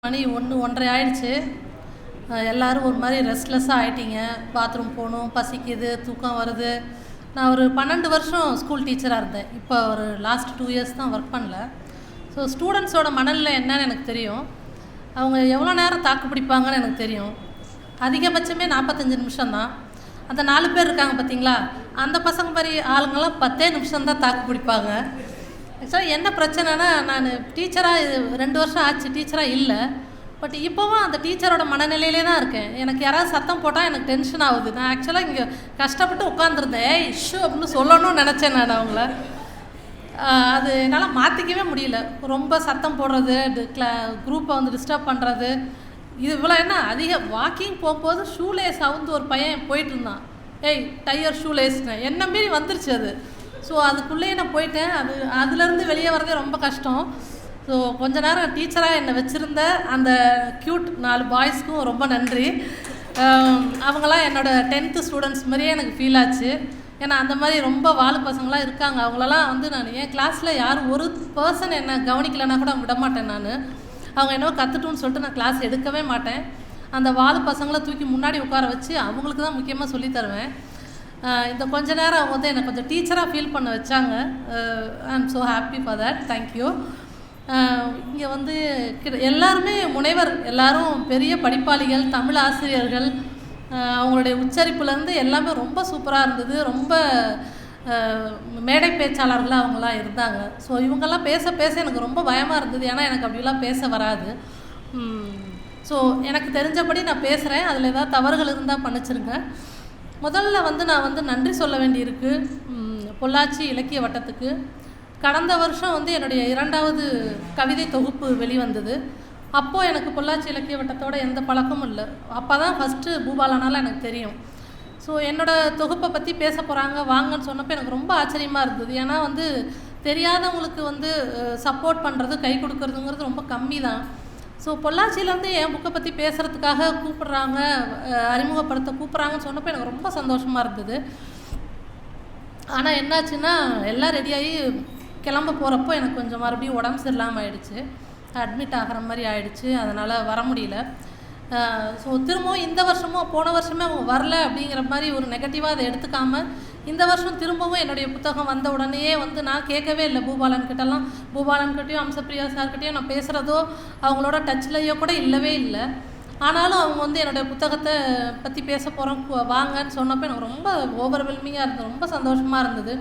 மணி 1 1:30 ஆயிடுச்சு. எல்லோரும் ஒரு மாதிரி ரெஸ்ட்லெஸ்ஸாக ஆகிட்டீங்க. பாத்ரூம் போகணும், பசிக்குது, தூக்கம் வருது. நான் ஒரு 12 வருஷம் ஸ்கூல் டீச்சராக இருந்தேன். இப்போ ஒரு லாஸ்ட் 2 இயர்ஸ் தான் ஒர்க் பண்ணல. ஸோ ஸ்டூடெண்ட்ஸோட மனநிலை என்னன்னு எனக்கு தெரியும். அவங்க எவ்வளோ நேரம் தாக்கு பிடிப்பாங்கன்னு எனக்கு தெரியும். அதிகபட்சமே 45 நிமிஷம் தான். அந்த 4 பேர் இருக்காங்க பார்த்தீங்களா, அந்த பசங்க மாதிரி ஆளுங்கள்லாம் 10 நிமிஷம் தான் தாக்கு பிடிப்பாங்க. ஆக்சுவலாக என்ன பிரச்சனைனா, நான் டீச்சராக 2 வருஷம் ஆச்சு, டீச்சராக இல்லை. பட் இப்போவும் அந்த டீச்சரோட மனநிலையிலே தான் இருக்கேன். எனக்கு யாராவது சத்தம் போட்டால் எனக்கு டென்ஷன் ஆகுது. நான் ஆக்சுவலாக இங்கே கஷ்டப்பட்டு உட்காந்துருந்தேன், இஷ்யூ அப்படின்னு சொல்லணும்னு நினச்சேன் நான் அவங்கள. அது என்னால் மாற்றிக்கவே முடியல. ரொம்ப சத்தம் போடுறது, குரூப்பை வந்து டிஸ்டர்ப் பண்ணுறது, இது இவ்வளோ என்ன அதிக வாக்கிங் போகும்போது ஷூலேஸ் அவுந்து ஒரு பையன் போயிட்டு இருந்தான். டயர் ஷூலேஸ்னு என்ன மீறி வந்துருச்சு அது. ஸோ அதுக்குள்ளேயே நான் போயிட்டேன். அதுலேருந்து வெளியே வரதே ரொம்ப கஷ்டம். ஸோ கொஞ்ச நேரம் டீச்சராக என்னை வச்சுருந்த அந்த க்யூட் 4 பாய்ஸ்க்கும் ரொம்ப நன்றி. அவங்களாம் என்னோடய 10th ஸ்டூடெண்ட்ஸ் மாதிரியே எனக்கு ஃபீல் ஆச்சு. ஏன்னா அந்த மாதிரி ரொம்ப வாழு பசங்களாம் இருக்காங்க. அவங்களெல்லாம் வந்து நான் என் கிளாஸில் யாரும் ஒரு பர்சன் என்னை கவனிக்கலைன்னா கூட விட மாட்டேன். அவங்க என்னவோ கற்றுட்டுன்னு சொல்லிட்டு நான் கிளாஸ் எடுக்கவே மாட்டேன். அந்த வாழு பசங்களை தூக்கி முன்னாடி உட்கார வச்சு அவங்களுக்கு தான் முக்கியமாக சொல்லி தருவேன். இந்த கொஞ்ச நேரம் அவங்க வந்து என்னை கொஞ்சம் டீச்சராக ஃபீல் பண்ண வச்சாங்க. ஐ am so happy for that. Thank you. இங்கே வந்து எல்லாருமே முனைவர், எல்லோரும் பெரிய படிப்பாளிகள், தமிழ் ஆசிரியர்கள். அவங்களுடைய உச்சரிப்புலேருந்து எல்லாமே ரொம்ப சூப்பராக இருந்தது. ரொம்ப மேடை பேச்சாளர்களாக அவங்களாம் இருந்தாங்க. ஸோ இவங்கெல்லாம் பேச பேச எனக்கு ரொம்ப பயமாக இருந்தது. ஏன்னா எனக்கு அப்படிலாம் பேச வராது. ஸோ எனக்கு தெரிஞ்சபடி நான் பேசுகிறேன். அதில் ஏதாவது தவறுகள் இருந்தால் மன்னிச்சிருங்க. முதல்ல வந்து நான் வந்து நன்றி சொல்ல வேண்டியிருக்கு பொள்ளாச்சி இலக்கிய வட்டத்துக்கு. கடந்த வருஷம் வந்து என்னுடைய 2வது கவிதை தொகுப்பு வெளிவந்தது. அப்போது எனக்கு பொள்ளாச்சி இலக்கிய வட்டத்தோட எந்த பழக்கமும் இல்லை. அப்போ தான் ஃபஸ்ட்டு பூபாலனால எனக்கு தெரியும். ஸோ என்னோடய தொகுப்பை பற்றி பேச போகிறாங்க வாங்கன்னு சொன்னப்போ எனக்கு ரொம்ப ஆச்சரியமாக இருந்தது. ஏன்னா வந்து தெரியாதவங்களுக்கு வந்து சப்போர்ட் பண்ணுறது, கை கொடுக்கறதுங்கிறது ரொம்ப கம்மி தான். ஸோ பொள்ளாச்சியிலேருந்து என் புக்கை பற்றி பேசுகிறதுக்காக கூப்பிட்றாங்க, அறிமுகப்படுத்த கூப்பிட்றாங்கன்னு சொன்னப்போ எனக்கு ரொம்ப சந்தோஷமாக இருந்தது. ஆனால் என்னாச்சுன்னா, எல்லாம் ரெடியாகி கிளம்ப போகிறப்போ எனக்கு கொஞ்சம் மறுபடியும் உடம்பு சரியில்லாமல் ஆயிடுச்சு. அட்மிட் ஆகிற மாதிரி ஆயிடுச்சு. அதனால் வர முடியல. ஸோ திரும்பவும் இந்த வருஷமும் போன வருஷமே அவங்க வரல அப்படிங்கிற மாதிரி ஒரு நெகட்டிவாக அதை எடுத்துக்காமல், இந்த வருஷம் திரும்பவும் என்னுடைய புத்தகம் வந்த உடனேயே வந்து நான் கேட்கவே இல்லை. பூபாலன்கிட்டையும் அம்சப்பிரியா சார்கிட்டையும் நான் பேசுகிறதோ அவங்களோட டச்லையோ கூட இல்லவே இல்லை. ஆனாலும் அவங்க வந்து என்னுடைய புத்தகத்தை பற்றி பேச போகிறோம் வாங்கன்னு சொன்னப்போ எனக்கு ரொம்ப ஓவர்வெல்மிங்காக இருந்தது. ரொம்ப சந்தோஷமாக இருந்தது.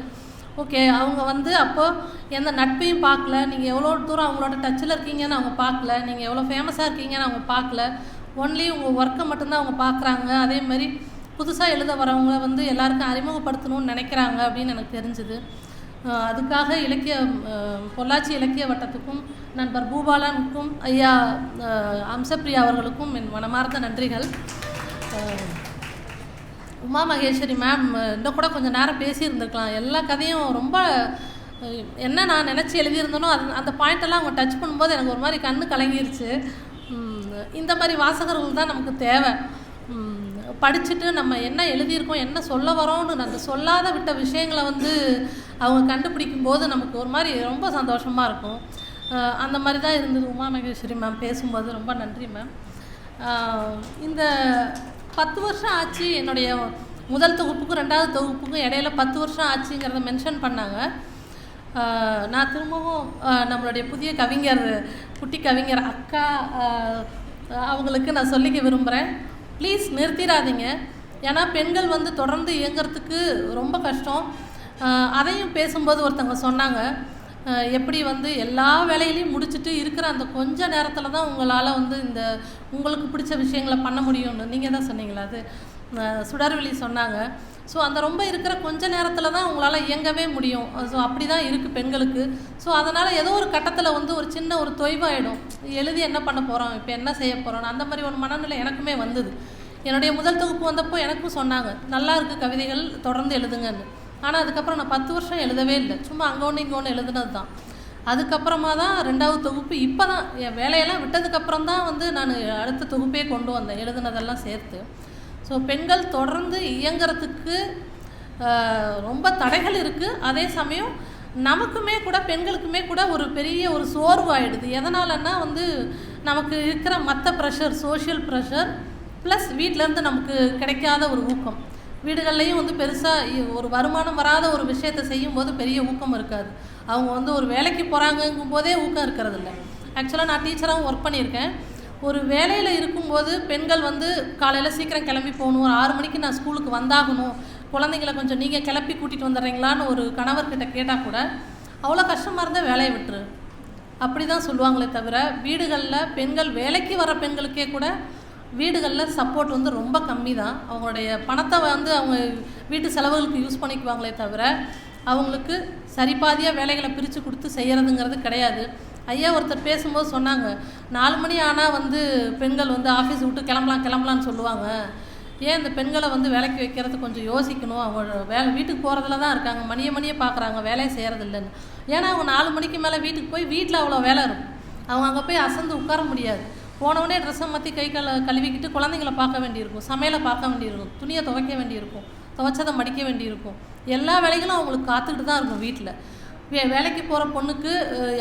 ஓகே, அவங்க வந்து அப்போது எந்த நட்பையும் பார்க்கல, நீங்கள் எவ்வளோ தூரம் அவங்களோட டச்சில் இருக்கீங்கன்னு அவங்க பார்க்கல, நீங்கள் எவ்வளோ ஃபேமஸாக இருக்கீங்கன்னு அவங்க பார்க்கல. ஒன்லி உங்கள் ஒர்க்கை மட்டும்தான் அவங்க பார்க்குறாங்க. அதேமாதிரி புதுசாக எழுத வரவங்கள வந்து எல்லாருக்கும் அறிமுகப்படுத்தணும்னு நினைக்கிறாங்க அப்படின்னு எனக்கு தெரிஞ்சுது. அதுக்காக பொள்ளாச்சி இலக்கிய வட்டத்துக்கும் நண்பர் பூபாலனுக்கும் ஐயா அம்சப்பிரியா அவர்களுக்கும் என் மனமார்ந்த நன்றிகள். உமா மகேஸ்வரி மேம் இன்னும் கூட கொஞ்சம் நேரம் பேசியிருந்துருக்கலாம். எல்லா கதையும் ரொம்ப என்ன நான் நினச்சி எழுதியிருந்தனோ அந்த பாயிண்டெல்லாம் அவங்க டச் பண்ணும்போது எனக்கு ஒரு மாதிரி கண்ணு கலங்கிருச்சு. இந்த மாதிரி வாசகர்கள் தான் நமக்கு தேவை. படிச்சுட்டு நம்ம என்ன எழுதியிருக்கோம், என்ன சொல்ல வரோன்னு அந்த சொல்லாத விட்ட விஷயங்களை வந்து அவங்க கண்டுபிடிக்கும் போது நமக்கு ஒரு மாதிரி ரொம்ப சந்தோஷமாக இருக்கும். அந்த மாதிரி தான் இருந்தது உமா மகேஸ்வரி மேம் பேசும்போது. ரொம்ப நன்றி மேம். இந்த 10 வருஷம் ஆச்சு என்னுடைய முதல் தொகுப்புக்கும் 2வது தொகுப்புக்கும் இடையில 10 வருஷம் ஆச்சுங்கிறத மென்ஷன் பண்ணாங்க. நான் திரும்பவும் நம்மளுடைய புதிய கவிஞர், குட்டி கவிஞர் அக்கா அவங்களுக்கு நான் சொல்லிக்க விரும்புகிறேன். ப்ளீஸ் நிறுத்திடாதீங்க. ஏன்னா பெண்கள் வந்து தொடர்ந்து இயங்கிறதுக்கு ரொம்ப கஷ்டம். அதையும் பேசும்போது ஒருத்தவங்க சொன்னாங்க, எப்படி வந்து எல்லா வேலையிலையும் முடிச்சுட்டு இருக்கிற அந்த கொஞ்ச நேரத்தில் தான் உங்களால் வந்து உங்களுக்கு பிடிச்ச விஷயங்களை பண்ண முடியும்னு நீங்கள் தான் சொன்னீங்களா, அது சுடர்விழி சொன்னாங்க. ஸோ அந்த ரொம்ப இருக்கிற கொஞ்ச நேரத்தில் தான் உங்களால் இயங்கவே முடியும். ஸோ அப்படி தான் இருக்குது பெண்களுக்கு. ஸோ அதனால் ஏதோ ஒரு கட்டத்தில் வந்து ஒரு சின்ன ஒரு தொய்வாயிடும். எழுதி என்ன பண்ண போகிறோம், இப்போ என்ன செய்ய போகிறோம், அந்த மாதிரி ஒரு மனநிலை எனக்குமே வந்தது. என்னுடைய முதல் தொகுப்பு வந்தப்போ எனக்கும் சொன்னாங்க, நல்லா இருக்குது கவிதைகள், தொடர்ந்து எழுதுங்கன்னு. ஆனால் அதுக்கப்புறம் நான் 10 வருஷம் எழுதவே இல்லை. சும்மா அங்கே ஒன்று இங்கே ஒன்று எழுதுனது தான். அதுக்கப்புறமா தான் 2வது தொகுப்பு இப்போ தான் என் வேலையெல்லாம் விட்டதுக்கப்புறம் தான் வந்து நான் அடுத்த தொகுப்பே கொண்டு வந்தேன், எழுதுனதெல்லாம் சேர்த்து. ஸோ பெண்கள் தொடர்ந்து இயங்கிறதுக்கு ரொம்ப தடைகள் இருக்குது. அதே சமயம் நமக்குமே கூட பெண்களுக்குமே கூட ஒரு பெரிய ஒரு சோர்வு ஆகிடுது. எதனாலன்னா வந்து நமக்கு இருக்கிற மற்ற ப்ரெஷர், சோஷியல் ப்ரெஷர் ப்ளஸ் வீட்டிலேருந்து நமக்கு கிடைக்காத ஒரு ஊக்கம். வீடுகள்லையும் வந்து பெருசாக ஒரு வருமானம் வராத ஒரு விஷயத்தை செய்யும்போது பெரிய ஊக்கம் இருக்காது. அவங்க வந்து ஒரு வேலைக்கு போகிறாங்கங்கும் போதே ஊக்கம் இருக்கிறதில்ல. ஆக்சுவலாக நான் டீச்சராகவும் ஒர்க் பண்ணியிருக்கேன். ஒரு வேலையில் இருக்கும்போது பெண்கள் வந்து காலையில் சீக்கிரம் கிளம்பி போகணும், ஒரு 6 மணிக்கு நான் ஸ்கூலுக்கு வந்தாகணும், குழந்தைங்களை கொஞ்சம் நீங்கள் கிளப்பி கூட்டிகிட்டு வந்துடுறீங்களான்னு ஒரு கணவர்கிட்ட கேட்டால் கூட அவ்வளோ கஷ்டமாக இருந்தால் வேலையை விட்டுரு அப்படி தான் சொல்லுவாங்களே தவிர, வீடுகளில் பெண்கள் வேலைக்கு வர பெண்களுக்கே கூட வீடுகளில் சப்போர்ட் வந்து ரொம்ப கம்மி தான். அவங்களுடைய பணத்தை வந்து அவங்க வீட்டு செலவுகளுக்கு யூஸ் பண்ணிக்குவாங்களே தவிர அவங்களுக்கு சரிபாதியாக வேலைகளை பிரித்து கொடுத்து செய்கிறதுங்கிறது கிடையாது. ஐயா ஒருத்தர் பேசும்போது சொன்னாங்க, 4 மணி ஆனால் வந்து பெண்கள் வந்து ஆஃபீஸ் விட்டு கிளம்பலான்னு சொல்லுவாங்க. ஏன் இந்த பெண்களை வந்து வேலைக்கு வைக்கிறது கொஞ்சம் யோசிக்கணும். அவங்க வீட்டுக்கு போகிறதுல தான் இருக்காங்க, மணியை பார்க்குறாங்க, வேலையை செய்கிறது இல்லைன்னு. ஏன்னா அவங்க 4 மணிக்கு மேலே வீட்டுக்கு போய் வீட்டில் அவ்வளோ வேலை இருக்கும். அவங்க அங்கே போய் அசந்து உட்கார முடியாது. போனவுடனே ட்ரெஸ்ஸை மாற்றி கை கழுவிக்கிட்டு குழந்தைங்களை பார்க்க வேண்டியிருக்கும், சமையலை பார்க்க வேண்டியிருக்கும், துணியை துவைக்க வேண்டியிருக்கும், துவைச்சதை மடிக்க வேண்டியிருக்கும். எல்லா வேலைகளும் அவங்களுக்கு காத்துக்கிட்டு தான் இருக்கும். வீட்டில் வேலைக்கு போகிற பொண்ணுக்கு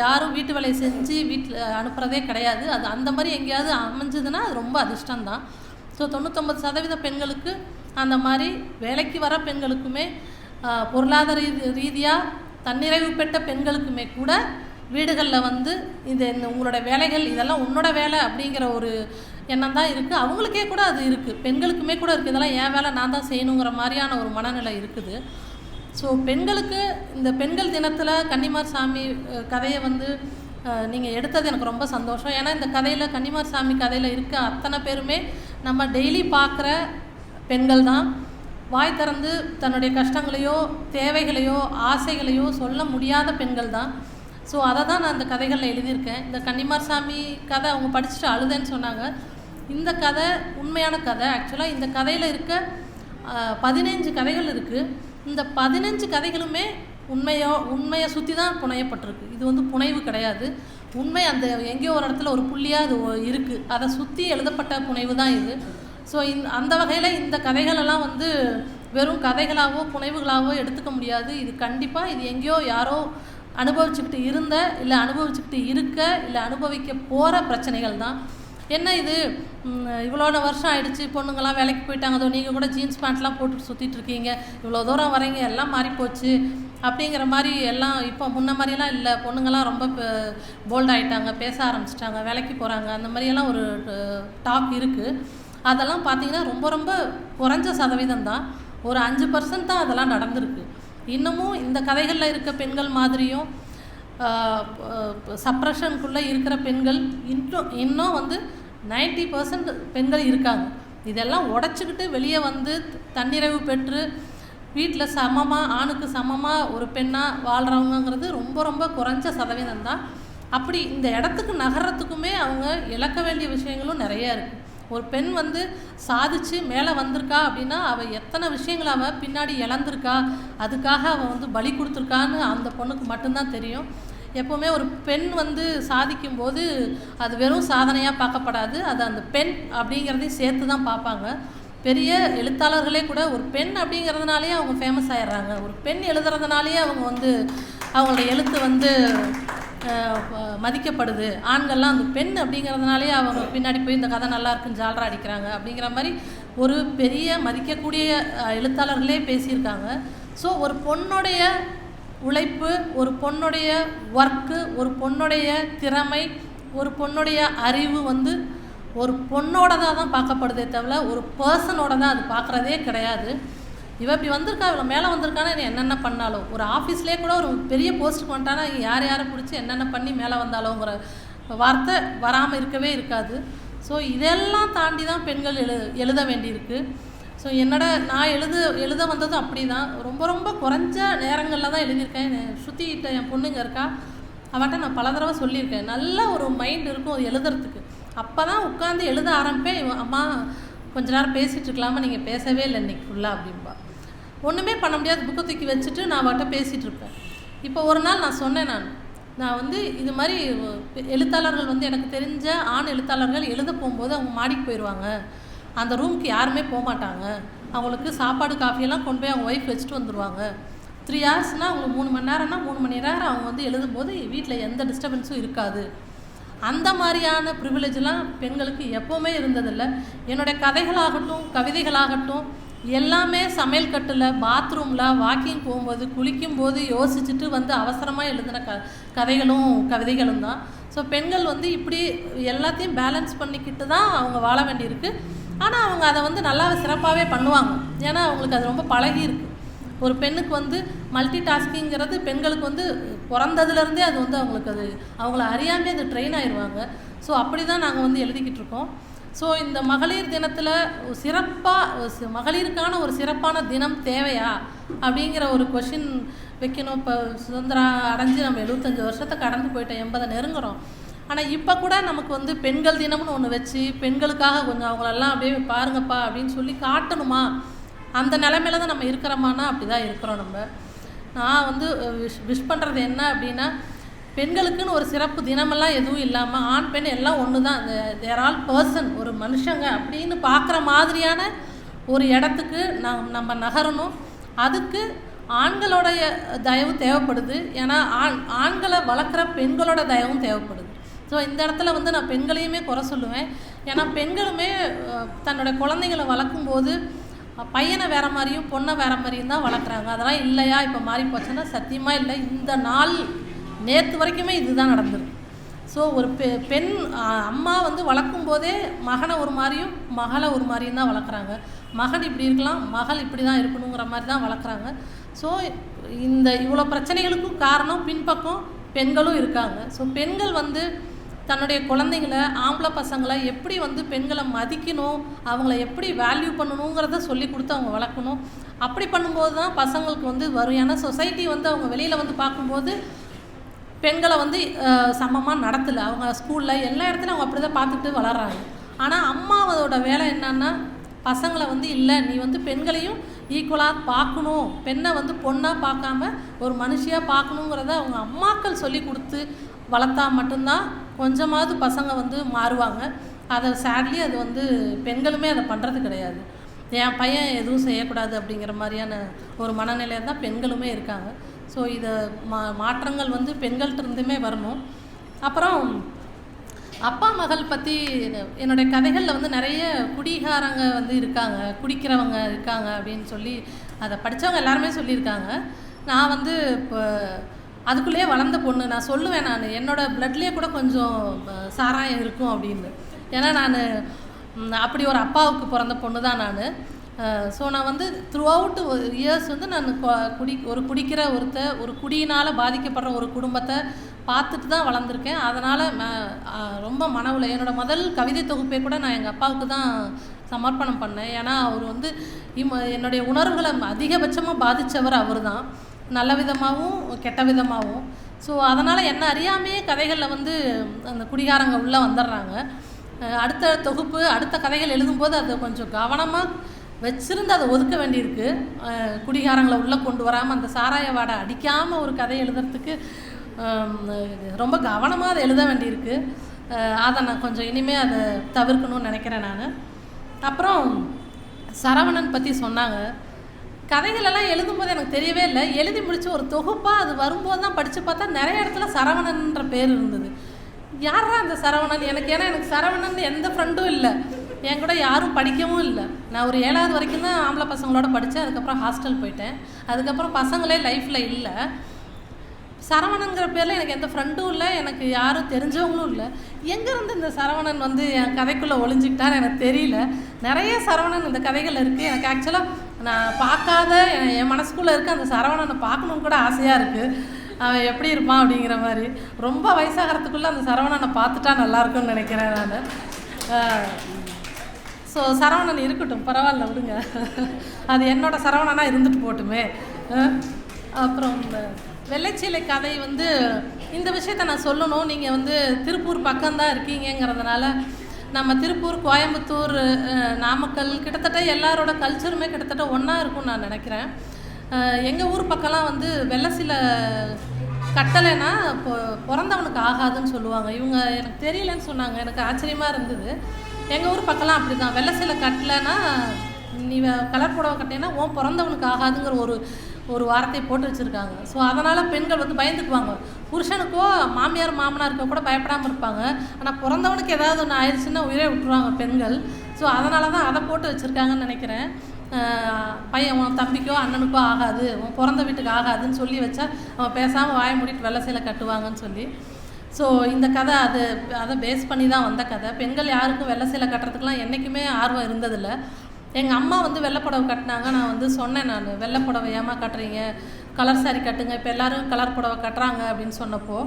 யாரும் வீட்டு வேலையை செஞ்சு வீட்டில் அனுப்புகிறதே கிடையாது. அது அந்த மாதிரி எங்கேயாவது அமைஞ்சதுன்னா அது ரொம்ப அதிர்ஷ்டம்தான். ஸோ 99% பெண்களுக்கு அந்த மாதிரி வேலைக்கு வர பெண்களுக்குமே பொருளாதார ரீதியாக தன்னிறைவு பெற்ற பெண்களுக்குமே கூட வீடுகளில் வந்து இந்த உங்களோட வேலைகள் இதெல்லாம் உன்னோட வேலை அப்படிங்கிற ஒரு எண்ணம் தான் இருக்குது. அவங்களுக்கே கூட அது இருக்குது, பெண்களுக்குமே கூட இருக்குது. இதெல்லாம் என் வேலை, நான் தான் செய்யணுங்கிற மாதிரியான ஒரு மனநிலை இருக்குது. ஸோ பெண்களுக்கு இந்த பெண்கள் தினத்தில் கன்னிமார் சாமி கதையை வந்து நீங்கள் எடுத்தது எனக்கு ரொம்ப சந்தோஷம். ஏன்னா இந்த கதையில், கன்னிமார் சாமி கதையில் இருக்க அத்தனை பேருமே நம்ம டெய்லி பார்க்குற பெண்கள் தான். வாய் திறந்து தன்னுடைய கஷ்டங்களையோ தேவைகளையோ ஆசைகளையோ சொல்ல முடியாத பெண்கள் தான். ஸோ அதை தான் நான் இந்த கதைகளில் எழுதியிருக்கேன். இந்த கன்னிமார் சாமி கதை அவங்க படிச்சுட்டு அழுதேன்னு சொன்னாங்க. இந்த கதை உண்மையான கதை. ஆக்சுவலாக இந்த கதையில் இருக்க 15 கதைகள் இருக்குது. இந்த 15 கதைகளுமே உண்மையை சுற்றி தான் புனையப்பட்டிருக்கு. இது வந்து புனைவு கிடையாது, உண்மை. அந்த எங்கேயோ ஒரு இடத்துல ஒரு புள்ளியாக அது இருக்குது, அதை சுற்றி எழுதப்பட்ட புனைவு தான் இது. ஸோ அந்த வகையில் இந்த கதைகளெல்லாம் வந்து வெறும் கதைகளாகவோ புனைவுகளாகவோ எடுத்துக்க முடியாது. இது கண்டிப்பாக இது எங்கேயோ யாரோ அனுபவிச்சுக்கிட்டு இருந்த, இல்லை அனுபவிச்சுக்கிட்டு இருக்க, இல்லை அனுபவிக்க போகிற பிரச்சனைகள் தான். என்ன இது இவ்வளோ வருஷம் ஆகிடுச்சு, பொண்ணுங்கள்லாம் வேலைக்கு போயிட்டாங்க, அதோ நீங்கள் கூட ஜீன்ஸ் பேண்ட்லாம் போட்டு சுற்றிட்டுருக்கீங்க, இவ்வளோ தூரம் வரீங்க, எல்லாம் மாறிப்போச்சு அப்படிங்கிற மாதிரி எல்லாம். இப்போ முன்ன மாதிரிலாம் இல்லை, பொண்ணுங்கள்லாம் ரொம்ப போல்ட் ஆகிட்டாங்க, பேச ஆரம்பிச்சிட்டாங்க, வேலைக்கு போகிறாங்க, அந்த மாதிரியெல்லாம் ஒரு டாக் இருக்குது. அதெல்லாம் பார்த்திங்கன்னா ரொம்ப ரொம்ப குறைஞ்ச சதவீதம் தான், ஒரு 5% தான் அதெல்லாம் நடந்திருக்கு. இன்னமும் இந்த கதைகளில் இருக்க பெண்கள் மாதிரியும் சப்ரஷனுக்குள்ளே இருக்கிற பெண்கள் இன்னும் வந்து 90% பெண்கள் இருக்காங்க. இதெல்லாம் உடச்சிக்கிட்டு வெளியே வந்து தன்னிறைவு பெற்று வீட்டில் சமமாக, ஆணுக்கு சமமாக ஒரு பெண்ணாக வாழ்கிறவங்கிறது ரொம்ப ரொம்ப குறைஞ்ச சதவீதம் தான். அப்படி இந்த இடத்துக்கு நகர்றதுக்குமே அவங்க இழக்க வேண்டிய விஷயங்களும் நிறையா இருக்குது. ஒரு பெண் வந்து சாதிச்சு மேலே வந்திருக்கா அப்படின்னா அவள் எத்தனை விஷயங்களை அவள் பின்னாடி இழந்திருக்கா, அதுக்காக அவள் வந்து பலி கொடுத்துருக்கான்னு அந்த பொண்ணுக்கு மட்டும்தான் தெரியும். எப்போவுமே ஒரு பெண் வந்து சாதிக்கும்போது அது வெறும் சாதனையாக பார்க்கப்படாது, அது அந்த பெண் அப்படிங்கிறதையும் சேர்த்து தான் பார்ப்பாங்க. பெரிய எழுத்தாளர்களே கூட ஒரு பெண் அப்படிங்கிறதுனாலே அவங்க ஃபேமஸ் ஆகிடுறாங்க. ஒரு பெண் எழுதுறதுனாலே அவங்க வந்து அவங்களோட எழுத்து வந்து மதிக்கப்படுது. ஆண்கள்லாம் அந்த பெண் அப்படிங்கிறதுனாலே அவங்க பின்னாடி போய் இந்த கதை நல்லா இருக்குன்னு ஜால்ரா அடிக்கிறாங்க அப்படிங்கிற மாதிரி ஒரு பெரிய மதிக்கக்கூடிய எழுத்தாளர்களே பேசியிருக்காங்க. ஸோ ஒரு பொண்ணுடைய உழைப்பு, ஒரு பொண்ணுடைய ஒர்க்கு, ஒரு பொண்ணுடைய திறமை, ஒரு பொண்ணுடைய அறிவு வந்து ஒரு பொண்ணோடதாக தான் பார்க்கப்படுதே தவிர ஒரு பர்சனோட தான் அது பார்க்குறதே கிடையாது. இவள் இப்படி வந்திருக்கா, இவ்வளோ மேலே வந்திருக்கான்னு என்னென்ன பண்ணாலும், ஒரு ஆஃபீஸ்லேயே கூட ஒரு பெரிய போஸ்ட்டுக்கு வந்துட்டானா யாரை பிடிச்சி என்னென்ன பண்ணி மேலே வந்தாலோங்கிற வார்த்தை வராமல் இருக்கவே இருக்காது. ஸோ இதெல்லாம் தாண்டி தான் பெண்கள் எழுத வேண்டியிருக்கு. ஸோ என்னோட நான் எழுத வந்ததும் அப்படி தான், ரொம்ப ரொம்ப குறைஞ்ச நேரங்களில் தான் எழுதியிருக்கேன். சுற்றிக்கிட்ட என் பொண்ணுங்க இருக்கா, அவட்ட நான் பல தடவை சொல்லியிருக்கேன், நல்ல ஒரு மைண்ட் இருக்கும் அது எழுதுறதுக்கு. அப்போ தான் உட்காந்து எழுத ஆரம்பிப்பேன். அம்மா கொஞ்ச நேரம் பேசிகிட்டு இருக்கலாமா, நீங்கள் பேசவே இல்லை இன்றைக்கி ஃபுல்லாக அப்படின்பா. ஒன்றுமே பண்ண முடியாது, புக்கை தூக்கி வச்சுட்டு நான் அவட்ட பேசிகிட்டு இருப்பேன். இப்போ ஒரு நாள் நான் சொன்னேன், நான் வந்து இது மாதிரி எழுத்தாளர்கள் வந்து எனக்கு தெரிஞ்ச ஆண் எழுத்தாளர்கள் எழுத போகும்போது அவங்க மாடிக்கு போயிடுவாங்க, அந்த ரூமுக்கு யாருமே போக மாட்டாங்க, அவங்களுக்கு சாப்பாடு காஃபியெல்லாம் கொண்டு போய் அவங்க ஒய்ஃப் வச்சுட்டு வந்துடுவாங்க. 3 ஹவர்ஸ்னால் அவங்களுக்கு 3 மணி நேரம்னா 3 மணி நேரம் அவங்க வந்து எழுதும்போது வீட்டில் எந்த டிஸ்டர்பன்ஸும் இருக்காது அந்த மாதிரியான ப்ரிவிலேஜ்லாம் பெண்களுக்கு எப்போவுமே இருந்ததில்லை. என்னுடைய கதைகளாகட்டும் கவிதைகளாகட்டும் எல்லாமே சமையல் கட்டில், பாத்ரூமில், வாக்கிங் போகும்போது, குளிக்கும்போது யோசிச்சுட்டு வந்து அவசரமாக எழுதின கதைகளும் கவிதைகளும் தான். ஸோ பெண்கள் வந்து இப்படி எல்லாத்தையும் பேலன்ஸ் பண்ணிக்கிட்டு தான் அவங்க வாழ வேண்டியிருக்கு. ஆனால் அவங்க அதை வந்து நல்லா சிறப்பாகவே பண்ணுவாங்க. ஏன்னா அவங்களுக்கு அது ரொம்ப பழகியிருக்கு. ஒரு பெண்ணுக்கு வந்து மல்டி டாஸ்கிங்கிறது பெண்களுக்கு வந்து பிறந்ததுலேருந்தே அது வந்து அவங்களுக்கு அது அவங்கள அறியாமே அது ட்ரெயின் ஆயிடுவாங்க. ஸோ அப்படி தான் நாங்கள் வந்து எழுதிக்கிட்டு இருக்கோம். ஸோ இந்த மகளிர் தினத்தில் சிறப்பாக மகளிருக்கான ஒரு சிறப்பான தினம் தேவையா அப்படிங்கிற ஒரு கொஷின் வைக்கணும். இப்போ சுதந்திரம் அடைஞ்சு நம்ம 75 வருஷத்தை கடந்து போயிட்டோம், 80 நெருங்குறோம். ஆனால் இப்போ கூட நமக்கு வந்து பெண்கள் தினம்னு ஒன்று வச்சு பெண்களுக்காக கொஞ்சம் அவங்களெல்லாம் அப்படியே பாருங்கப்பா அப்படின்னு சொல்லி காட்டணுமா? அந்த நிலைமையில தான் நம்ம இருக்கிறோமானா அப்படி தான் இருக்கிறோம். நான் வந்து விஷ் பண்ணுறது என்ன அப்படின்னா, பெண்களுக்குன்னு ஒரு சிறப்பு தினமெல்லாம் எதுவும் இல்லாமல் ஆண் பெண் எல்லாம் ஒன்று தான், தேர் ஆல் பர்சன், ஒரு மனுஷங்க அப்படின்னு பார்க்குற மாதிரியான ஒரு இடத்துக்கு நம்ம நகரணும். அதுக்கு ஆண்களோடைய தயவு தேவைப்படுது. ஏன்னா ஆண்களை வளர்க்குற பெண்களோட தயவும் தேவைப்படுது. ஸோ இந்த இடத்துல வந்து நான் பெண்களையுமே குறை சொல்லுவேன். ஏன்னா பெண்களுமே தன்னோட குழந்தைங்களை வளர்க்கும்போது பையனை வேறு மாதிரியும் பொண்ணை வேறு மாதிரியும் தான் வளர்க்குறாங்க. அதெல்லாம் இல்லையா இப்போ மாறி போச்சுன்னா சத்தியமாக இல்லை. இந்த நாள் நேற்று வரைக்குமே இதுதான் நடந்திருக்கு. ஸோ ஒரு பெண் அம்மா வந்து வளர்க்கும் போதே மகனை ஒரு மாதிரியும் மகளை ஒரு மாதிரியும் தான் வளர்க்குறாங்க. மகன் இப்படி இருக்கலாம், மகள் இப்படி தான் இருக்கணுங்கிற மாதிரி தான் வளர்க்குறாங்க. ஸோ இந்த இவ்வளோ பிரச்சனைகளுக்கும் காரணம் பின்பக்கம் பெண்களும் இருக்காங்க. ஸோ பெண்கள் வந்து தன்னுடைய குழந்தைங்களை, ஆம்பளை பசங்களை எப்படி வந்து பெண்களை மதிக்கணும், அவங்கள எப்படி வேல்யூ பண்ணணுங்கிறத சொல்லி கொடுத்து அவங்க வளர்க்கணும். அப்படி பண்ணும்போது தான் பசங்களுக்கு வந்து வரும். ஏன்னா சொசைட்டி வந்து அவங்க வெளியில் வந்து பார்க்கும்போது பெண்களை வந்து சமமாக நடத்தலை. அவங்க ஸ்கூலில் எல்லா இடத்துலையும் அவங்க அப்படி தான் பார்த்துட்டு வளர்கிறாங்க. ஆனால் அம்மாவோட வேலை என்னன்னா, பசங்களை வந்து இல்லை நீ வந்து பெண்களையும் ஈக்குவலாக பார்க்கணும், பெண்ணை வந்து பொண்ணாக பார்க்காம ஒரு மனுஷியாக பார்க்கணுங்கிறத அவங்க அம்மாக்கள் சொல்லி கொடுத்து வளர்த்தா மட்டும்தான் கொஞ்சமாவது பசங்க வந்து மாறுவாங்க. அதை சேட்லி அது வந்து பெண்களுமே அதை பண்ணுறது கிடையாது. என் பையன் எதுவும் செய்யக்கூடாது அப்படிங்கிற மாதிரியான ஒரு மனநிலையில் தான் பெண்களுமே இருக்காங்க. ஸோ இதை மாற்றங்கள் வந்து பெண்கள்கிட்ட இருந்துமே வரணும். அப்புறம் அப்பா மகள் பற்றி என்னுடைய கதைகளில் வந்து நிறைய குடிகாரங்க வந்து இருக்காங்க, குடிக்கிறவங்க இருக்காங்க அப்படின்னு சொல்லி அதை படித்தவங்க எல்லாருமே சொல்லியிருக்காங்க. நான் வந்து இப்போ அதுக்குள்ளேயே வளர்ந்த பொண்ணு. நான் சொல்லுவேன், நான் என்னோடய ப்ளட்லேயே கூட கொஞ்சம் சாராயம் இருக்கும் அப்படின்னு. ஏன்னா நான் அப்படி ஒரு அப்பாவுக்கு பிறந்த பொண்ணு தான் நான். ஸோ நான் வந்து த்ரூ அவுட் இயர்ஸ் வந்து நான் குடிக்கிற ஒரு குடியினால் பாதிக்கப்படுற ஒரு குடும்பத்தை பார்த்துட்டு தான் வளர்ந்துருக்கேன். அதனால் ரொம்ப மனவில் என்னோடய முதல் கவிதை தொகுப்பை கூட நான் எங்கள் அப்பாவுக்கு தான் சமர்ப்பணம் பண்ணேன். ஏன்னா அவர் வந்து என்னுடைய உணர்வுகளை அதிகபட்சமாக பாதித்தவர் அவர் தான், நல்ல விதமாகவும் கெட்ட விதமாகவும். ஸோ அதனால் என்ன அறியாமையே கதைகளில் வந்து அந்த குடிகாரங்க உள்ளே வந்துடுறாங்க. அடுத்த தொகுப்பு அடுத்த கதைகள் எழுதும்போது அதை கொஞ்சம் கவனமாக வச்சுருந்து அதை ஒதுக்க வேண்டியிருக்கு. குடிகாரங்களை உள்ளே கொண்டு வராமல் அந்த சாராய வாடை அடிக்காமல் ஒரு கதை எழுதுறதுக்கு ரொம்ப கவனமாக அதை எழுத வேண்டியிருக்கு. அதை நான் கொஞ்சம் இனிமேல் அதை தவிர்க்கணும்னு நினைக்கிறேன் நான். அப்புறம் சரவணன் பற்றி சொன்னாங்க. கதைகளெல்லாம் எழுதும்போது எனக்கு தெரியவே இல்லை. எழுதி முடித்து ஒரு தொகுப்பாக அது வரும்போது தான் படித்து பார்த்தா நிறைய இடத்துல சரவணன்ற பேர் இருந்தது. யாரா அந்த சரவணன் எனக்கு? ஏன்னா எனக்கு சரவணன் எந்த ஃப்ரெண்டும் இல்லை, என் கூட யாரும் படிக்கவும் இல்லை. நான் ஒரு 7வது வரைக்கும் தான் ஆம்பளை பசங்களோட படித்தேன். அதுக்கப்புறம் ஹாஸ்டல் போயிட்டேன். அதுக்கப்புறம் பசங்களே லைஃப்பில் இல்லை. சரவணங்கிற பேரில் எனக்கு எந்த ஃப்ரெண்டும் இல்லை, எனக்கு யாரும் தெரிஞ்சவங்களும் இல்லை. எங்கேருந்து இந்த சரவணன் வந்து என் கதைக்குள்ளே ஒளிஞ்சிக்கிட்டான்னு எனக்கு தெரியல. நிறைய சரவணன் இந்த கதைகள் இருக்குது. எனக்கு ஆக்சுவலாக நான் பார்க்காத என் மனசுக்குள்ளே இருக்க அந்த சரவணனை பார்க்கணுன்னு கூட ஆசையாக இருக்குது. அவன் எப்படி இருப்பான் அப்படிங்கிற மாதிரி. ரொம்ப வயசாகிறதுக்குள்ளே அந்த சரவணனை பார்த்துட்டா நல்லாயிருக்கும்னு நினைக்கிறேன் நான். ஸோ சரவணன் இருக்கட்டும், பரவாயில்ல விடுங்க, அது என்னோடய சரவணனாக இருந்துட்டு போட்டுமே. அப்புறம் இந்த வெள்ளைச்சீலை கதை வந்து இந்த விஷயத்தை நான் சொல்லணும். நீங்கள் வந்து திருப்பூர் பக்கம்தான் இருக்கீங்கிறதுனால நம்ம திருப்பூர், கோயம்புத்தூர், நாமக்கல் கிட்டத்தட்ட எல்லாரோட கல்ச்சருமே கிட்டத்தட்ட ஒன்றா இருக்கும்னு நான் நினைக்கிறேன். எங்கள் ஊர் பக்கம்லாம் வந்து வெள்ளை சீலை கட்டலைன்னா பிறந்தவனுக்கு ஆகாதுன்னு சொல்லுவாங்க. இவங்க எனக்கு தெரியலன்னு சொன்னாங்க, எனக்கு ஆச்சரியமாக இருந்தது. எங்கள் ஊர் பக்கம்லாம் அப்படி தான், வெள்ளை சீலை கட்டலைன்னா நீ கலர் புடவை கட்டினா பிறந்தவனுக்கு ஆகாதுங்கிற ஒரு வார்த்தை போட்டு வச்சுருக்காங்க. ஸோ அதனால் பெண்கள் வந்து பயந்துக்குவாங்க. புருஷனுக்கோ மாமியார் மாமனாருக்கோ கூட பயப்படாமல் இருப்பாங்க. ஆனால் பிறந்தவனுக்கு ஏதாவது ஒன்று ஆயிடுச்சுன்னா உயிரே விட்டுருவாங்க பெண்கள். ஸோ அதனால தான் அதை போட்டு வச்சுருக்காங்கன்னு நினைக்கிறேன். பையன் உன் தம்பிக்கோ அண்ணனுக்கோ ஆகாது, உன் பிறந்த வீட்டுக்கு ஆகாதுன்னு சொல்லி வச்சா அவன் பேசாமல் வாயை மூடிட்டு வெள்ளை சேலை கட்டுவாங்கன்னு சொல்லி. ஸோ இந்த கதை அதை பேஸ் பண்ணி தான் வந்த கதை. பெண்கள் யாருக்கும் வெள்ளை சேலை கட்டுறதுக்கெலாம் என்றைக்குமே ஆர்வம் இருந்ததில்லை. எங்கள் அம்மா வந்து வெள்ளைப்புடவை கட்டினாங்க. நான் வந்து சொன்னேன், நான் வெள்ளைப்புடவை ஏமா கட்டுறீங்க, கலர் சாரி கட்டுங்க, இப்போ எல்லோரும் கலர் புடவை கட்டுறாங்க அப்படின்னு சொன்னப்போ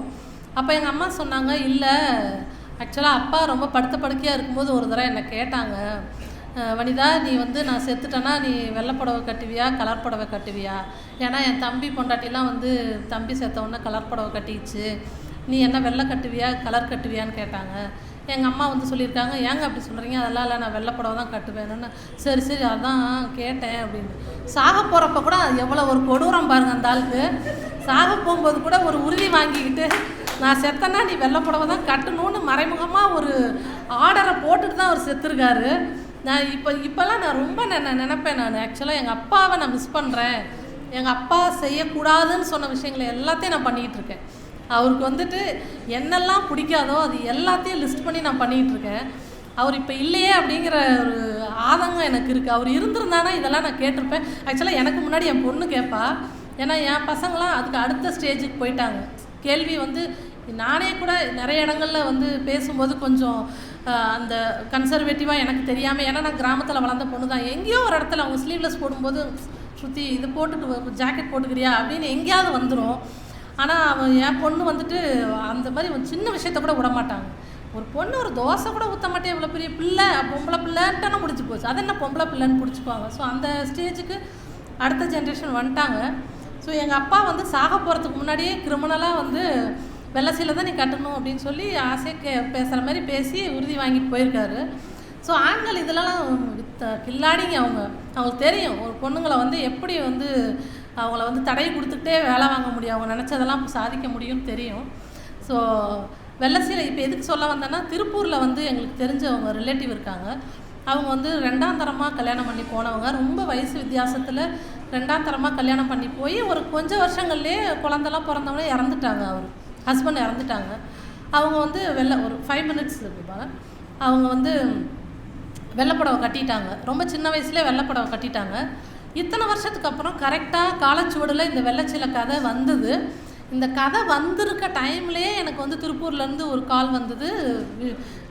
அப்போ எங்கள் அம்மா சொன்னாங்க, இல்லை ஆக்சுவலாக அப்பா ரொம்ப படுத்த படுக்கையாக இருக்கும்போது ஒரு தடவை என்னை கேட்டாங்க, வனிதா நீ வந்து நான் செத்துட்டேன்னா நீ வெள்ளைப்புடவை கட்டுவியா கலர் புடவை கட்டுவியா, ஏன்னா என் தம்பி பொண்டாட்டிலாம் வந்து தம்பி செத்தவொன்னே கலர் புடவை கட்டிச்சு, நீ என்ன வெள்ளை கட்டுவியா கலர் கட்டுவியான்னு கேட்டாங்க. எங்கள் அம்மா வந்து சொல்லியிருக்காங்க, ஏங்க அப்படி சொல்கிறீங்க, அதெல்லாம் இல்லை நான் வெள்ளைப்புடவை தான் கட்டுவேன்னு. சரி சரி அதான் கேட்டேன் அப்படின்னு. சாக போகிறப்ப கூட எவ்வளோ ஒரு கொடூரம் பாருங்கள் அந்த ஆளுக்கு. சாக போகும்போது கூட ஒரு உறுதி வாங்கிக்கிட்டு நான் செத்தனா நீ வெள்ளைப்புடவை தான் கட்டணும்னு மறைமுகமாக ஒரு ஆர்டரை போட்டுட்டு தான் அவர் செத்துருக்காரு. நான் இப்போல்லாம் நான் ரொம்ப நினைப்பேன், நான் ஆக்சுவலாக எங்கள் அப்பாவை நான் மிஸ் பண்ணுறேன். எங்கள் அப்பா செய்யக்கூடாதுன்னு சொன்ன விஷயங்களை எல்லாத்தையும் நான் பண்ணிகிட்டு இருக்கேன். அவருக்கு வந்துட்டு என்னெல்லாம் பிடிக்காதோ அது எல்லாத்தையும் லிஸ்ட் பண்ணி நான் பண்ணிகிட்ருக்கேன். அவர் இப்போ இல்லையே அப்படிங்கிற ஒரு ஆதங்கம் எனக்கு இருக்குது. அவர் இருந்திருந்தானா இதெல்லாம் நான் கேட்டிருப்பேன். ஆக்சுவலாக எனக்கு முன்னாடி என் பொண்ணு கேட்பா, ஏன்னா என் பசங்களாம் அதுக்கு அடுத்த ஸ்டேஜுக்கு போயிட்டாங்க. கேள்வி வந்து நானே கூட நிறைய இடங்களில் வந்து பேசும்போது கொஞ்சம் அந்த கன்சர்வேட்டிவாக எனக்கு தெரியாமல், ஏன்னா நான் கிராமத்தில் வளர்ந்த பொண்ணு தான், எங்கேயோ ஒரு இடத்துல அவங்க ஸ்லீவ்லெஸ் போடும்போது ஸ்ருதி இது போட்டுட்டு ஜாக்கெட் போட்டுக்கிறியா அப்படின்னு எங்கேயாவது வந்துடும். ஆனால் அவன் என் பொண்ணு வந்துட்டு அந்த மாதிரி ஒரு சின்ன விஷயத்த கூட விட மாட்டாங்க. ஒரு பொண்ணு ஒரு தோசை கூட ஊற்ற மாட்டேன், இவ்வளோ பெரிய பிள்ளை பொம்பளை பிள்ளைன்ட்டானா முடிச்சு போச்சு, அது என்ன பொம்பளை பிள்ளைன்னு பிடிச்சிக்குவாங்க. ஸோ அந்த ஸ்டேஜுக்கு அடுத்த ஜென்ரேஷன் வந்துட்டாங்க. ஸோ எங்கள் அப்பா வந்து சாக போகிறதுக்கு முன்னாடியே கிரிமினலாக வந்து வெள்ளை சீலை தான் நீ கட்டணும் அப்படின்னு சொல்லி ஆசையை பேசுகிற மாதிரி பேசி உறுதி வாங்கிட்டு போயிருக்காரு. ஸோ ஆண்கள் இதெல்லாம் கில்லாடிங்க. அவங்களுக்கு தெரியும் ஒரு பொண்ணுங்களை வந்து எப்படி வந்து அவங்கள வந்து தடை கொடுத்துக்கிட்டே வேலை வாங்க முடியும், அவங்க நினச்சதெல்லாம் சாதிக்க முடியும்னு தெரியும். ஸோ வெள்ளை சீலை இப்போ எதுக்கு சொல்ல வந்தேன்னா, திருப்பூரில் வந்து எங்களுக்கு தெரிஞ்சவங்க ரிலேட்டிவ் இருக்காங்க. அவங்க வந்து 2ஆம் தரமாக கல்யாணம் பண்ணி போனவங்க, ரொம்ப வயசு வித்தியாசத்தில் 2ஆம் தரமாக கல்யாணம் பண்ணி போய் ஒரு கொஞ்சம் வருஷங்கள்லேயே குழந்தெல்லாம் பிறந்தவங்களே இறந்துட்டாங்க. அவர் ஹஸ்பண்ட் இறந்துட்டாங்க. அவங்க வந்து ஒரு 5 மினிட்ஸ் இருப்பாங்க. அவங்க வந்து வெள்ளைப்புடவை கட்டிட்டாங்க, ரொம்ப சின்ன வயசுலேயே வெள்ளைப்புடவை கட்டிட்டாங்க. இத்தனை வருஷத்துக்கு அப்புறம் கரெக்டாக காலச்சுவடில் இந்த வெள்ளைச்சீலை கதை வந்தது. இந்த கதை வந்திருக்க டைம்லேயே எனக்கு வந்து திருப்பூர்லேருந்து ஒரு கால் வந்தது,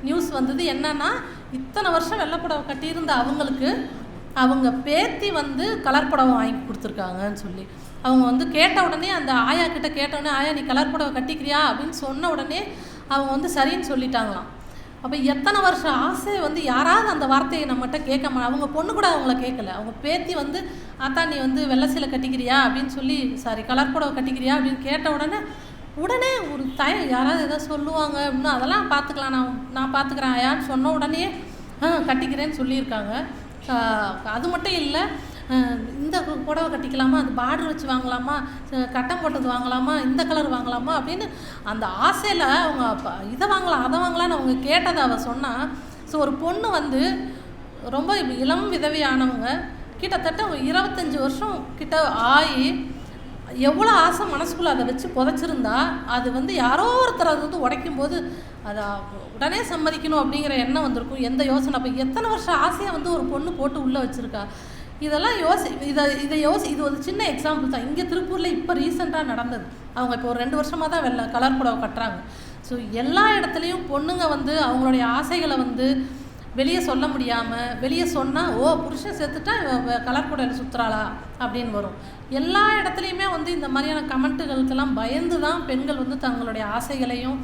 நியூஸ் வந்தது. என்னன்னா, இத்தனை வருஷம் வெள்ளைப்புடவை கட்டியிருந்த அவங்களுக்கு அவங்க பேத்தி வந்து கலர் புடவை வாங்கி கொடுத்துருக்காங்கன்னு சொல்லி அவங்க வந்து கேட்ட உடனே, அந்த ஆயா கிட்ட கேட்ட உடனே, ஆயா நீ கலர் புடவை கட்டிக்கிறியா அப்படின்னு சொன்ன உடனே அவங்க வந்து சரின்னு சொல்லிட்டாங்களாம். அப்போ எத்தனை வருஷம் ஆசை வந்து யாராவது அந்த வார்த்தையை நம்மகிட்ட கேட்க அவங்க பொண்ணு கூட அவங்கள கேட்கல. அவங்க பேத்தி வந்து ஆத்தா நீ வந்து வெள்ளை சீலை கட்டிக்கிறியா அப்படின்னு சொல்லி, சாரி கலர் புடவை கட்டிக்கிறியா அப்படின்னு கேட்ட உடனே ஒரு யாராவது எதாவது சொல்லுவாங்க அப்படின்னா, அதெல்லாம் பார்த்துக்கலாம் நான் பார்த்துக்கிறேன் ஆயான்னு சொன்ன உடனே கட்டிக்கிறேன்னு சொல்லியிருக்காங்க. அது மட்டும் இல்லை, இந்த புடவை கட்டிக்கலாமா, அது பார்டர் வச்சு வாங்கலாமா, கட்டம் போட்டது வாங்கலாமா, இந்த கலர் வாங்கலாமா அப்படின்னு அந்த ஆசையில் அவங்க இதை வாங்கலாம் அதை வாங்கலான்னு அவங்க கேட்டதை அவள் சொன்னாள். ஸோ ஒரு பொண்ணு வந்து ரொம்ப இளம் விதவியானவங்க, கிட்டத்தட்ட 25 வருஷம் கிட்ட ஆகி எவ்வளோ ஆசை மனசுக்குள்ளே அதை வச்சு புதைச்சிருந்தா, அது வந்து யாரோ ஒருத்தர் அது வந்து உடைக்கும் போது அதை உடனே சம்மதிக்கணும் அப்படிங்கிற எண்ணம் வந்திருக்கும். எந்த யோசனை, அப்போ எத்தனை வருஷம் ஆசையை வந்து ஒரு பொண்ணு போட்டு உள்ளே வச்சுருக்கா. இதெல்லாம் இது ஒரு சின்ன எக்ஸாம்பிள் தான். இங்கே திருப்பூரில் இப்போ ரீசெண்டாக நடந்தது. அவங்க இப்போ ஒரு 2 வருஷமாக தான் கலர் புடவை கட்டுறாங்க. ஸோ எல்லா இடத்துலையும் பொண்ணுங்க வந்து அவங்களுடைய ஆசைகளை வந்து வெளியே சொல்ல முடியாமல், வெளியே சொன்னால் புருஷன் செத்துட்டா கலர் புடவையில் சுற்றுறாளா அப்படின்னு வரும். எல்லா இடத்துலையுமே வந்து இந்த மாதிரியான கமெண்ட்டுகளுக்கெல்லாம் பயந்து தான் பெண்கள் வந்து தங்களுடைய ஆசைகளையும்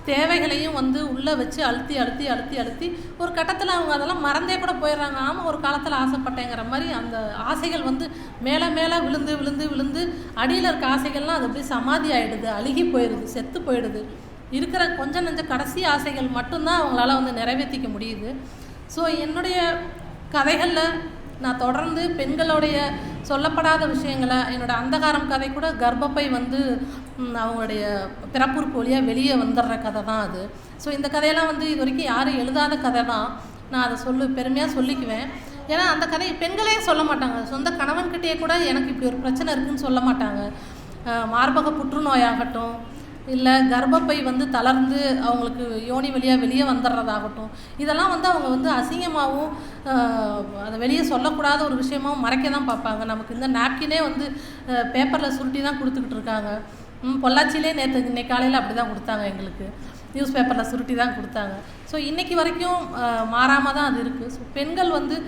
தேவைகளையும் வந்து உள்ளே வச்சு அழுத்தி ஒரு கட்டத்தில் அவங்க அதெல்லாம் மறந்தே கூட போயிடுறாங்க. ஆமாம் ஒரு காலத்தில் ஆசைப்பட்டேங்கிற மாதிரி அந்த ஆசைகள் வந்து மேலே விழுந்து அடியில் இருக்க ஆசைகள்லாம் அது அப்படியே சமாதி ஆகிடுது, அழுகி போயிடுது, செத்து போயிடுது. இருக்கிற கொஞ்சம் நெஞ்ச கடைசி ஆசைகள் மட்டும்தான் அவங்களால வந்து நிறைவேற்றிக்க முடியுது. ஸோ என்னுடைய கதைகளில் நான் தொடர்ந்து பெண்களுடைய சொல்லப்படாத விஷயங்களை, என்னோடய அந்தகாரம் கதை கூட கர்ப்பப்பை வந்து அவங்களுடைய பிறப்புறுப்பு வழியாக வெளியே வந்துடுற கதை தான் அது. ஸோ இந்த கதையெல்லாம் வந்து இது வரைக்கும் யாரும் எழுதாத கதை தான். நான் அதை பெருமையாக சொல்லிக்குவேன். ஏன்னா அந்த கதை பெண்களே சொல்ல மாட்டாங்க, சொந்த கணவன்கிட்டயே கூட எனக்கு இப்படி ஒரு பிரச்சனை இருக்குதுன்னு சொல்ல மாட்டாங்க. மார்பக புற்றுநோயாகட்டும், இல்லை கர்ப்பப்பை வந்து தளர்ந்து அவங்களுக்கு யோனி வழியாக வெளியே வந்துடுறதாகட்டும், இதெல்லாம் வந்து அவங்க வந்து அசிங்கமாகவும் அதை வெளியே சொல்லக்கூடாத ஒரு விஷயமாகவும் மறைக்க தான் பார்ப்பாங்க. நமக்கு இந்த நாப்கினே வந்து பேப்பரில் சுருட்டி தான் கொடுத்துக்கிட்டு இருக்காங்க. பொள்ளாச்சியிலே இன்னைக்கு காலையில் அப்படி தான் கொடுத்தாங்க, எங்களுக்கு நியூஸ் பேப்பரில் சுருட்டி தான் கொடுத்தாங்க. ஸோ இன்றைக்கி வரைக்கும் மாறாமல் தான் அது இருக்குது. ஸோ பெண்கள் வந்து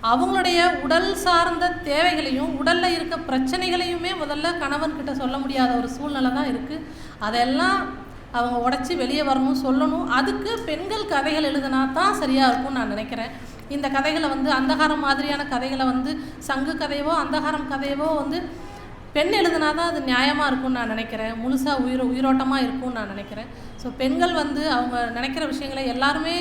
அவங்களுடைய உடல் சார்ந்த தேவைகளையும் உடலில் இருக்க பிரச்சனைகளையுமே முதல்ல கணவன்கிட்ட சொல்ல முடியாத ஒரு சூழ்நிலை தான் இருக்குது. அதெல்லாம் அவங்க உடச்சி வெளியே வரணும், சொல்லணும். அதுக்கு பெண்கள் கதைகள் எழுதினா தான் சரியாக இருக்கும்னு நான் நினைக்கிறேன். இந்த கதைகளை வந்து அந்தகாரம் மாதிரியான கதைகளை வந்து சங்கு கதையவோ அந்தகாரம் கதையவோ வந்து பெண் எழுதுனா தான் அது நியாயமாக இருக்கும்னு நான் நினைக்கிறேன். முழுசாக உயிரோட்டமாக இருக்கும்னு நான் நினைக்கிறேன். ஸோ பெண்கள் வந்து அவங்க நினைக்கிற விஷயங்களை எல்லாருமே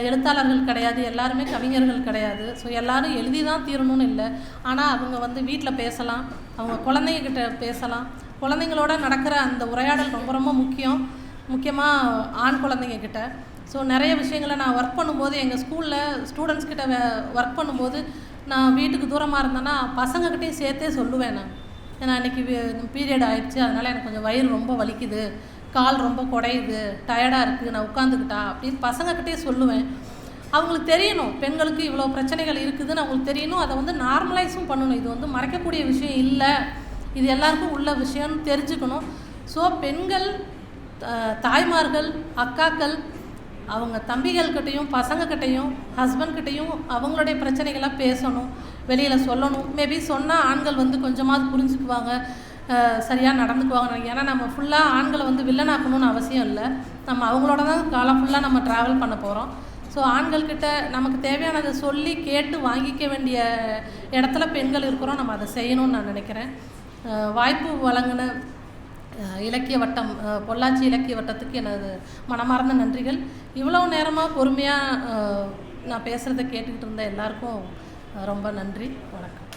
எழுத்தாளர்கள் கிடையாது, எல்லாருமே கவிஞர்கள் கிடையாது. ஸோ எல்லோரும் எழுதி தான் தீரணும்னு இல்லை. ஆனால் அவங்க வந்து வீட்டில் பேசலாம், அவங்க குழந்தைங்கக்கிட்ட பேசலாம். குழந்தைங்களோட நடக்கிற அந்த உரையாடல் ரொம்ப ரொம்ப முக்கியமாக ஆண் குழந்தைங்கக்கிட்ட. ஸோ நிறைய விஷயங்களை நான் ஒர்க் பண்ணும்போது எங்கள் ஸ்கூலில் ஸ்டூடெண்ட்ஸ் கிட்ட ஒர்க் பண்ணும்போது நான் வீட்டுக்கு தூரமாக இருந்தேன்னா பசங்கக்கிட்டையும் சேர்த்தே சொல்லுவேன். நான் ஏன்னா அன்றைக்கி பீரியட் ஆகிடுச்சு, அதனால் எனக்கு கொஞ்சம் வயிறு ரொம்ப வலிக்குது, கால் ரொம்ப குடையுது, டயர்டாக இருக்குது, நான் உட்காந்துக்கிட்டா அப்படின்னு பசங்கக்கிட்டே சொல்லுவேன். அவங்களுக்கு தெரியணும் பெண்களுக்கு இவ்வளோ பிரச்சனைகள் இருக்குதுன்னு அவங்களுக்கு தெரியணும். அதை வந்து நார்மலைஸும் பண்ணணும். இது வந்து மறைக்கக்கூடிய விஷயம் இல்லை, இது எல்லாருக்கும் உள்ள விஷயம்னு தெரிஞ்சுக்கணும். ஸோ பெண்கள், தாய்மார்கள், அக்காக்கள் அவங்க தம்பிகள்கிட்டையும் பசங்கக்கிட்டையும் ஹஸ்பண்ட்கிட்டையும் அவங்களுடைய பிரச்சனைகளாக பேசணும், வெளியில் சொல்லணும். மேபி சொன்னால் ஆண்கள் வந்து கொஞ்சமாவது புரிஞ்சுக்குவாங்க, சரியாக நடந்துக்குவாங்க. ஏன்னா நம்ம ஃபுல்லாக ஆண்களை வந்து வில்லனாக்கணும்னு அவசியம் இல்லை. நம்ம அவங்களோட தான் காலம் ஃபுல்லாக நம்ம ட்ராவல் பண்ண போகிறோம். ஸோ ஆண்கள்கிட்ட நமக்கு தேவையானதை சொல்லி கேட்டு வாங்கிக்க வேண்டிய இடத்துல பெண்கள் இருக்கிறோம். நம்ம அதை செய்யணும்னு நான் நினைக்கிறேன். வாய்ப்பு வழங்கின இலக்கிய வட்டம், பொள்ளாச்சி இலக்கிய வட்டத்துக்கு எனது மனமார்ந்த நன்றிகள். இவ்வளோ நேரமாக பொறுமையாக நான் பேசுகிறத கேட்டுக்கிட்டு இருந்த எல்லாருக்கும் ரொம்ப நன்றி. வணக்கம்.